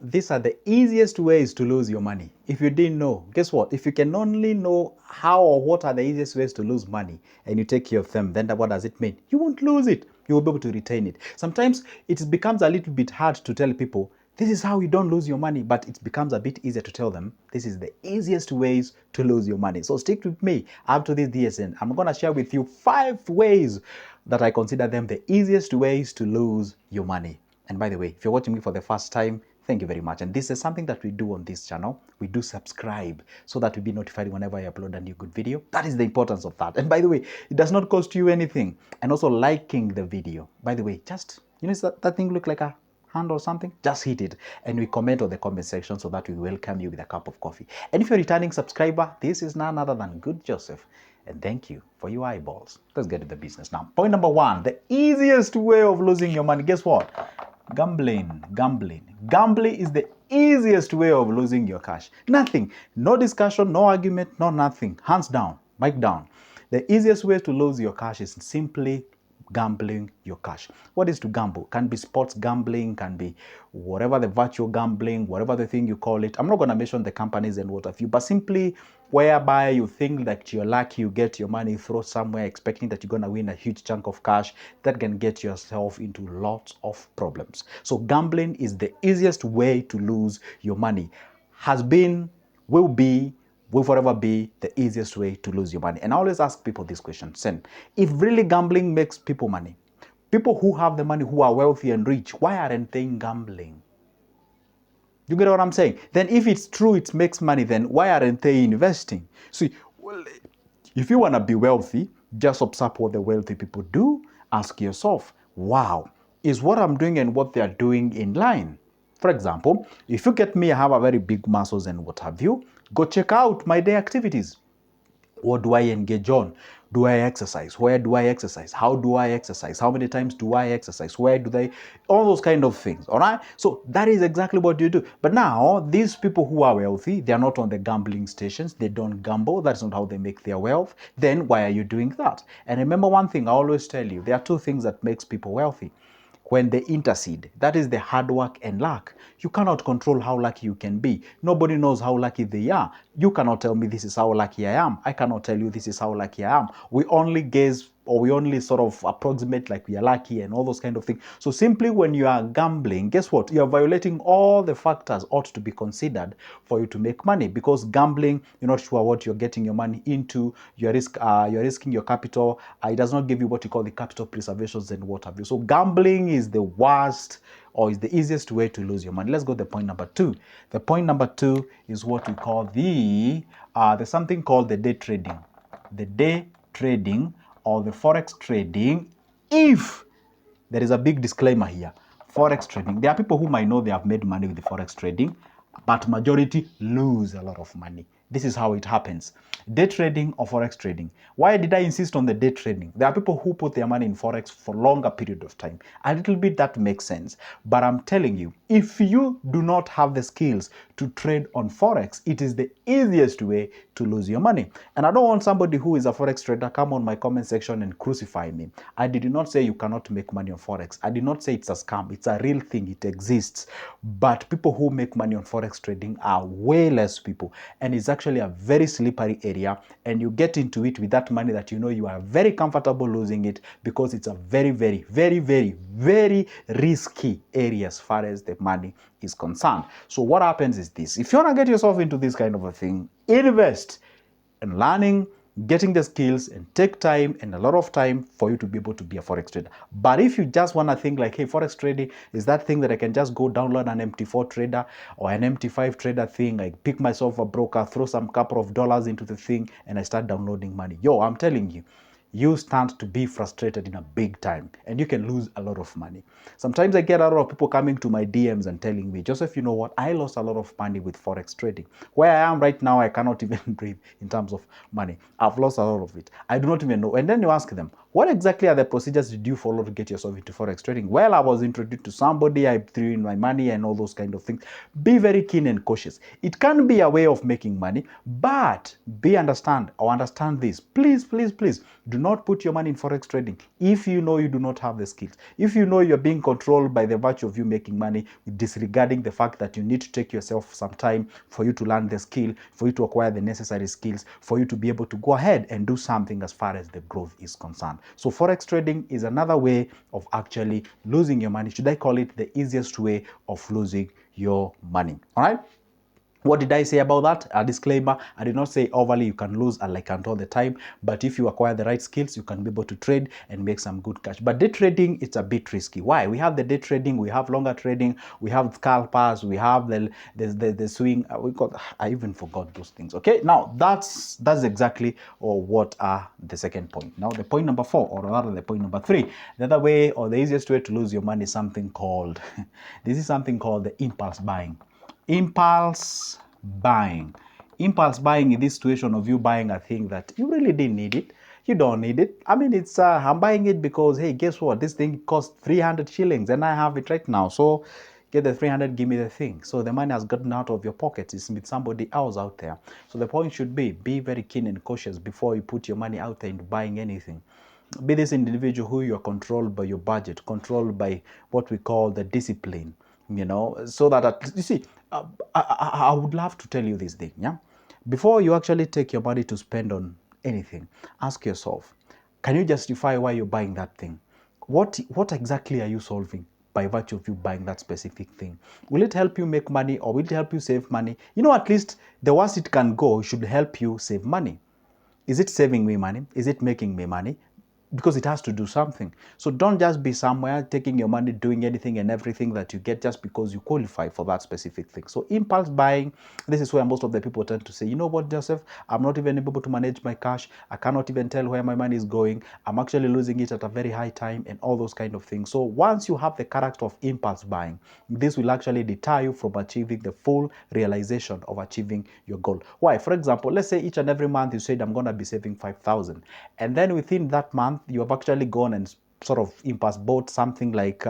these are the easiest ways to lose your money. If you didn't know, guess what? If you can only know how or what are the easiest ways to lose money and you take care of them, then what does it mean? You won't lose it. You will be able to retain it. Sometimes it becomes a little bit hard to tell people, this is how you don't lose your money, but it becomes a bit easier to tell them, this is the easiest ways to lose your money. So stick with me up to this DSN. I'm going to share with you 5 ways that I consider them the easiest ways to lose your money. And by the way, if you're watching me for the first time, thank you very much. And this is something that we do on this channel. We do subscribe so that you'll be notified whenever I upload a new good video. That is the importance of that. And by the way, it does not cost you anything. And also liking the video. By the way, just, that thing look like a hand or something? Just hit it. And we comment on the comment section so that we welcome you with a cup of coffee. And if you're a returning subscriber, this is none other than Good Joseph. And thank you for your eyeballs. Let's get to the business now. Point number 1, the easiest way of losing your money. Guess what? Gambling. Gambling is the easiest way of losing your cash. Nothing, no discussion, no argument, no nothing. Hands down, mic down. The easiest way to lose your cash is simply gambling your cash. What is to gamble? Can be sports gambling, can be whatever the virtual gambling, whatever the thing you call it. I'm not going to mention the companies and what have you, but simply whereby you think that you're lucky, you get your money, throw somewhere expecting that you're going to win a huge chunk of cash, that can get yourself into lots of problems. So gambling is the easiest way to lose your money. Has been, will be, will forever be the easiest way to lose your money. And I always ask people this question, Sen, if really gambling makes people money, people who have the money, who are wealthy and rich, why aren't they gambling? You get what I'm saying? Then if it's true it makes money, then why aren't they investing? See, well, if you want to be wealthy, just observe what the wealthy people do. Ask yourself, wow, is what I'm doing and what they're doing in line? For example, if you get me, I have a very big muscles and what have you, go check out my day activities. What do I engage on? Do I exercise? Where do I exercise? How do I exercise? How many times do I exercise? Where do they? All those kind of things, all right? So that is exactly what you do. But now, these people who are wealthy, they are not on the gambling stations. They don't gamble. That's not how they make their wealth. Then why are you doing that? And remember one thing, I always tell you, there are 2 things that makes people wealthy. When they intercede, that is the hard work and luck. You cannot control how lucky you can be. Nobody knows how lucky they are. You cannot tell me this is how lucky I am. I cannot tell you this is how lucky I am. We only guess, or we only sort of approximate like we are lucky and all those kind of things. So simply when you are gambling, guess what? You are violating all the factors ought to be considered for you to make money, because gambling, you're not sure what you're getting your money into. You're risking your capital. It does not give you what you call the capital preservations and what have you. So gambling is the worst, or is the easiest way to lose your money. Let's go to the point number 2. The point number 2 is what we call there's something called the day trading. The day trading or the forex trading. If there is a big disclaimer here, forex trading, there are people who might know they have made money with the forex trading, but majority lose a lot of money. This is how it happens. Day trading or forex trading. Why did I insist on the day trading? There are people who put their money in forex for longer period of time. A little bit that makes sense. But I'm telling you, if you do not have the skills to trade on forex, it is the easiest way to lose your money. And I don't want somebody who is a forex trader come on my comment section and crucify me. I did not say you cannot make money on forex. I did not say it's a scam. It's a real thing. It exists. But people who make money on forex trading are way less people. And it's actually a very slippery area. And you get into it with that money that you know you are very comfortable losing it, because it's a very, very, very, very, very risky area as far as the money is concerned. So what happens is this: if you want to get yourself into this kind of a thing, invest in learning, getting the skills, and take time and a lot of time for you to be able to be a forex trader. But if you just want to think like, hey, forex trading is that thing that I can just go download an MT4 trader or an MT5 trader thing, I pick myself a broker, throw some couple of dollars into the thing, and I start downloading money. Yo, I'm telling you, you stand to be frustrated in a big time, and you can lose a lot of money. Sometimes I get a lot of people coming to my DMs and telling me, Joseph, you know what? I lost a lot of money with forex trading. Where I am right now, I cannot even breathe in terms of money. I've lost a lot of it. I do not even know. And then you ask them, What exactly are the procedures did you follow to get yourself into forex trading? Well, I was introduced to somebody, I threw in my money and all those kind of things. Be very keen and cautious. It can be a way of making money, but understand this. Please, please, please, do not put your money in forex trading if you know you do not have the skills. If you know you're being controlled by the virtue of you making money, disregarding the fact that you need to take yourself some time for you to learn the skill, for you to acquire the necessary skills, for you to be able to go ahead and do something as far as the growth is concerned. So forex trading is another way of actually losing your money. Should I call it the easiest way of losing your money? All right. What did I say about that? A disclaimer, I did not say overly you can lose like all the time, but if you acquire the right skills, you can be able to trade and make some good cash. But day trading, it's a bit risky. Why? We have the day trading, we have longer trading, we have scalpers, we have the swing. I even forgot those things. Okay, now that's exactly what are the second point. Now the point number 4, or rather the point number 3, the other way or the easiest way to lose your money is something called, this is something called the impulse buying. Impulse buying. Impulse buying in this situation of you buying a thing that you really didn't need it. You don't need it. I mean, it's I'm buying it because, hey, guess what? This thing costs 300 shillings and I have it right now. So get the 300, give me the thing. So the money has gotten out of your pocket. It's with somebody else out there. So the point should be very keen and cautious before you put your money out there into buying anything. Be this individual who you are controlled by your budget, controlled by what we call the discipline, so that you see, I would love to tell you this thing, yeah. Before you actually take your money to spend on anything, ask yourself, can you justify why you're buying that thing? What exactly are you solving by virtue of you buying that specific thing? Will it help you make money or will it help you save money? At least the worst it can go should help you save money. Is it saving me money? Is it making me money? Because it has to do something. So don't just be somewhere taking your money, doing anything and everything that you get just because you qualify for that specific thing. So impulse buying, this is where most of the people tend to say, you know what, Joseph, I'm not even able to manage my cash. I cannot even tell where my money is going. I'm actually losing it at a very high time and all those kind of things. So once you have the character of impulse buying, this will actually deter you from achieving the full realization of achieving your goal. Why? For example, let's say each and every month you said, I'm going to be saving 5,000. And then within that month, you have actually gone and sort of impulse bought something like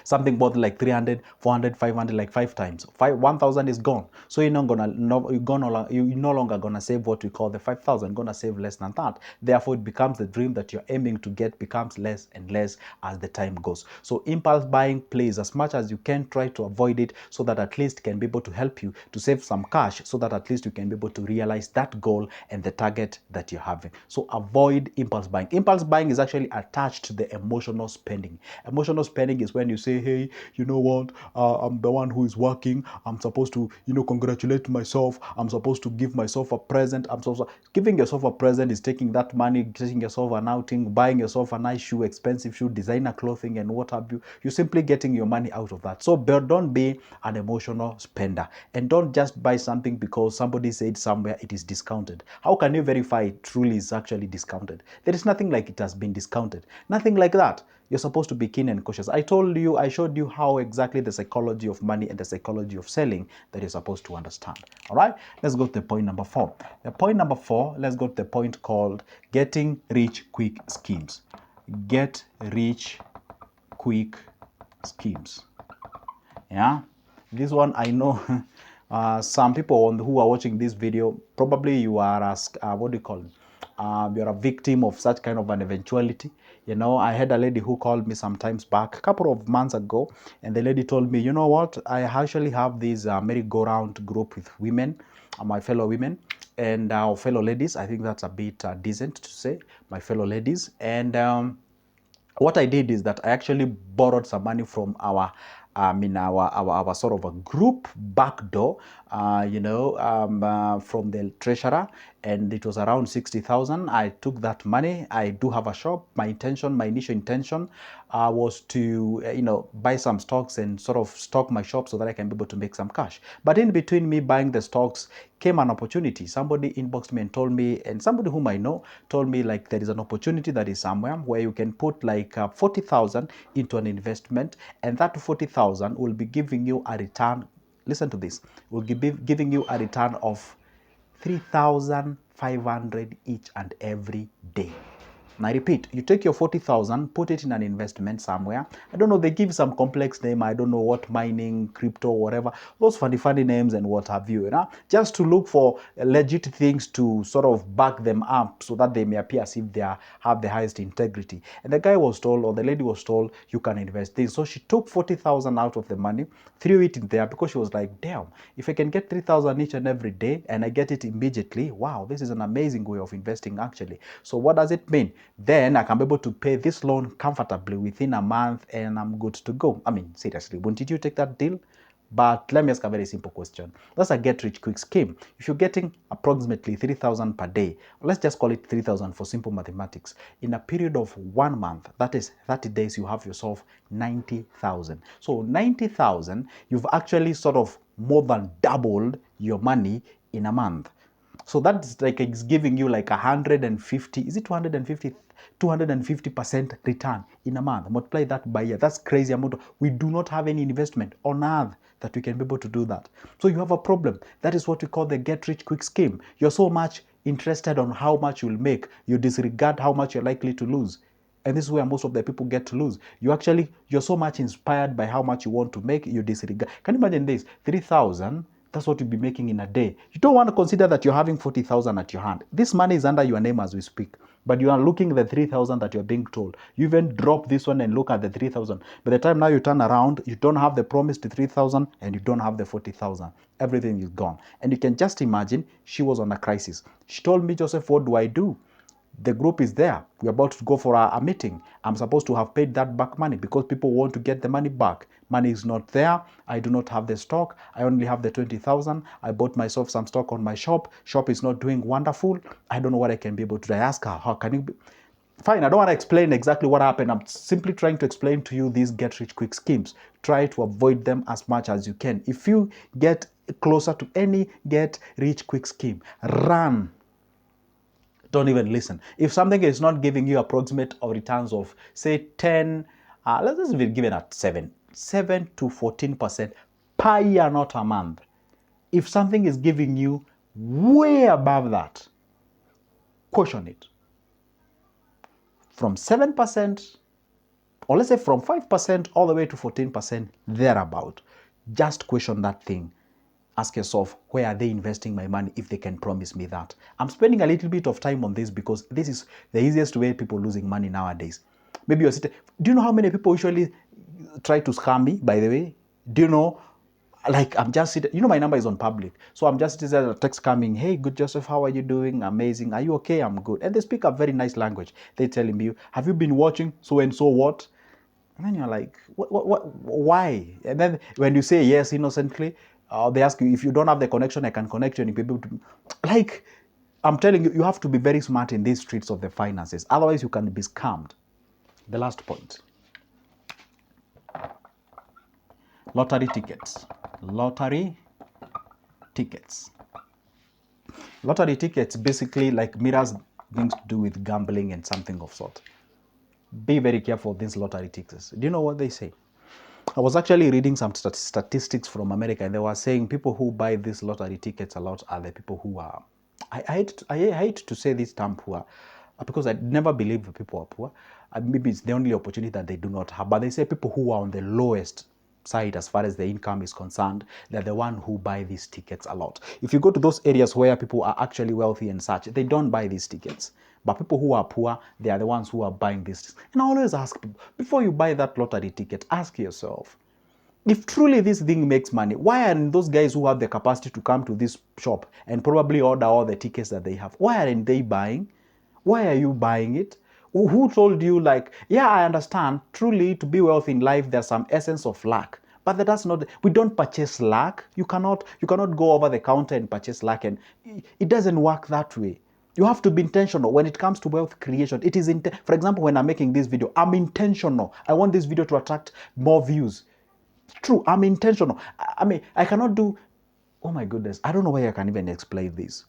something bought like 300, 400, 500, like 5 times. 1,000 is gone. So you're no longer gonna save what we call the 5,000. You're gonna save less than that. Therefore, it becomes the dream that you're aiming to get becomes less and less as the time goes. So impulse buying plays as much as you can, try to avoid it so that at least can be able to help you to save some cash, so that at least you can be able to realize that goal and the target that you're having. So avoid impulse buying. Impulse buying is actually attached to the emotional spending. Emotional spending is when you say, hey, you know what, I'm the one who is working. I'm supposed to, congratulate myself. I'm supposed to give myself a present. Giving yourself a present is taking that money, getting yourself an outing, buying yourself a nice shoe, expensive shoe, designer clothing, and what have you. You're simply getting your money out of that. So don't be an emotional spender, and don't just buy something because somebody said somewhere it is discounted. How can you verify it truly is actually discounted? There is nothing like it has been discounted. Nothing like that. You're supposed to be keen and cautious. I showed you how exactly the psychology of money and the psychology of selling that you're supposed to understand. All right, let's go to the point number 4. The point number 4, let's go to the point called getting rich quick schemes. Get rich quick schemes. Yeah, this one I know some people who are watching this video, probably you are what do you call it? You're a victim of such kind of an eventuality. I had a lady who called me some times back, a couple of months ago, and the lady told me, you know what, I actually have this merry-go-round group with women, my fellow women, and our fellow ladies. I think that's a bit decent to say, my fellow ladies. And what I did is that I actually borrowed some money from our sort of a group back door, from the treasurer, and it was around 60,000. I took that money. I do have a shop. My initial intention was to, buy some stocks and sort of stock my shop so that I can be able to make some cash. But in between me buying the stocks came an opportunity. Somebody inboxed me and told me, and somebody whom I know told me, like, there is an opportunity that is somewhere where you can put like 40,000 into an investment, and that 40,000 will be giving you a return. Listen to this, will be giving you a return of 3,500 each and every day. And I repeat, you take your 40,000, put it in an investment somewhere. I don't know, they give some complex name. I don't know what, mining, crypto, whatever. Those funny names and what have you, just to look for legit things to sort of back them up so that they may appear as if they have the highest integrity. And the guy was told, or the lady was told, you can invest this. So she took 40,000 out of the money, threw it in there because she was like, damn, if I can get 3,000 each and every day and I get it immediately, wow, this is an amazing way of investing actually. So what does it mean? Then I can be able to pay this loan comfortably within a month and I'm good to go. I mean, seriously, wouldn't you take that deal? But let me ask a very simple question. That's a get-rich-quick scheme. If you're getting approximately 3,000 per day, let's just call it 3,000 for simple mathematics. In a period of 1 month, that is 30 days, you have yourself 90,000. So 90,000, you've actually sort of more than doubled your money in a month. So that's like it's giving you like 150, is it 250, 250% return in a month. Multiply that by year. That's crazy amount. We do not have any investment on earth that we can be able to do that. So you have a problem. That is what we call the get rich quick scheme. You're so much interested on how much you'll make, you disregard how much you're likely to lose. And this is where most of the people get to lose. You're so much inspired by how much you want to make, you disregard. Can you imagine this? 3,000, that's what you'll be making in a day. You don't want to consider that you're having 40,000 at your hand. This money is under your name as we speak. But you are looking at the 3,000 that you're being told. You even drop this one and look at the 3,000. By the time now you turn around, you don't have the promised 3,000 and you don't have the 40,000. Everything is gone. And you can just imagine she was on a crisis. She told me, Joseph, what do I do? The group is there. We're about to go for a meeting. I'm supposed to have paid that back money because people want to get the money back. Money is not there. I do not have the stock. I only have the 20,000. I bought myself some stock on my shop. Shop is not doing wonderful. I don't know what I can be able to do. I ask her, how can you be? Fine, I don't want to explain exactly what happened. I'm simply trying to explain to you these get-rich-quick schemes. Try to avoid them as much as you can. If you get closer to any get-rich-quick scheme, run. Don't even listen. If something is not giving you approximate or returns of say 10, let's just be given at 7 to 14% per year, not a month. If something is giving you way above that, question it. From 7%, or let's say from 5% all the way to 14% thereabout, just question that thing. Ask yourself, where are they investing my money if they can promise me that? I'm spending a little bit of time on this because this is the easiest way people losing money nowadays. Maybe you're sitting, do you know how many people usually try to scam me, by the way? Do you know, like I'm just sitting, my number is on public. So I'm just sitting there, text coming, hey, good Joseph, how are you doing? Amazing. Are you okay? I'm good. And they speak a very nice language. They're telling me, have you been watching so and so what? And then you're like, why? And then when you say yes innocently, they ask you, if you don't have the connection, I can connect you and you'll be able to. Like, I'm telling you, you have to be very smart in these streets of the finances. Otherwise, you can be scammed. The last point. Lottery tickets. Lottery tickets. Lottery tickets basically like mirrors things to do with gambling and something of sort. Be very careful of these lottery tickets. Do you know what they say? I was actually reading some statistics from America, and they were saying people who buy these lottery tickets a lot are the people who are, I hate to say this term poor, because I never believe that people are poor. Maybe it's the only opportunity that they do not have, but they say people who are on the lowest side as far as the income is concerned, they're the one who buy these tickets a lot. If you go to those areas where people are actually wealthy and such, they don't buy these tickets. But people who are poor, they are the ones who are buying this. And I always ask people, before you buy that lottery ticket, ask yourself, if truly this thing makes money, why aren't those guys who have the capacity to come to this shop and probably order all the tickets that they have, why aren't they buying? Why are you buying it? Who told you, like, yeah, I understand, truly to be wealthy in life, there's some essence of luck. But that's not, we don't purchase luck. You cannot go over the counter and purchase luck, and it doesn't work that way. You have to be intentional when it comes to wealth creation. It is, for example, when I'm making this video, I'm intentional. I want this video to attract more views. True, I'm intentional. I mean, I cannot do, oh my goodness, I don't know why I can even explain this.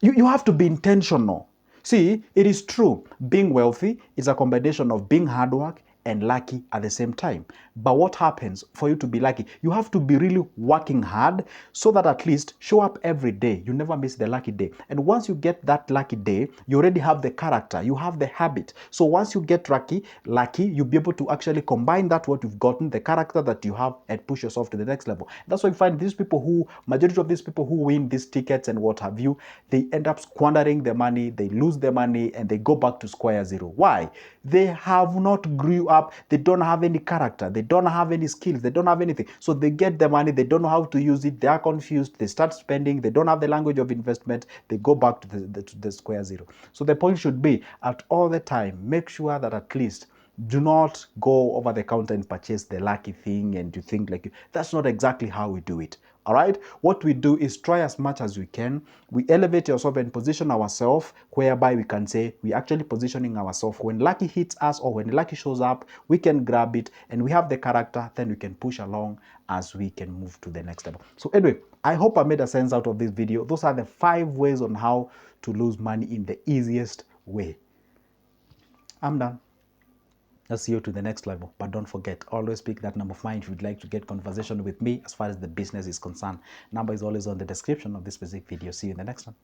You have to be intentional. See, it is true. Being wealthy is a combination of being hard work and lucky at the same time. But what happens for you to be lucky? You have to be really working hard so that at least show up every day. You never miss the lucky day. And once you get that lucky day, you already have the character, you have the habit. So once you get lucky, you'll be able to actually combine that what you've gotten, the character that you have, and push yourself to the next level. That's why you find these people who, majority of these people who win these tickets and what have you, they end up squandering the money, they lose the money, and they go back to square zero. Why? They have not grew up, they don't have any character, they don't have any skills, they don't have anything. So they get the money, they don't know how to use it, they are confused, they start spending, they don't have the language of investment, they go back to the square zero. So the point should be, at all the time, make sure that at least do not go over the counter and purchase the lucky thing and you think like that's not exactly how we do it. All right, what we do is try as much as we can. We elevate ourselves and position ourselves whereby we can say we actually positioning ourselves. When lucky hits us or when lucky shows up, we can grab it and we have the character, then we can push along as we can move to the next level. So anyway, I hope I made a sense out of this video. Those are the 5 ways on how to lose money in the easiest way. I'm done. I'll see you to the next level. But don't forget, always pick that number of mine if you'd like to get conversation with me as far as the business is concerned. Number is always on the description of this specific video. See you in the next one.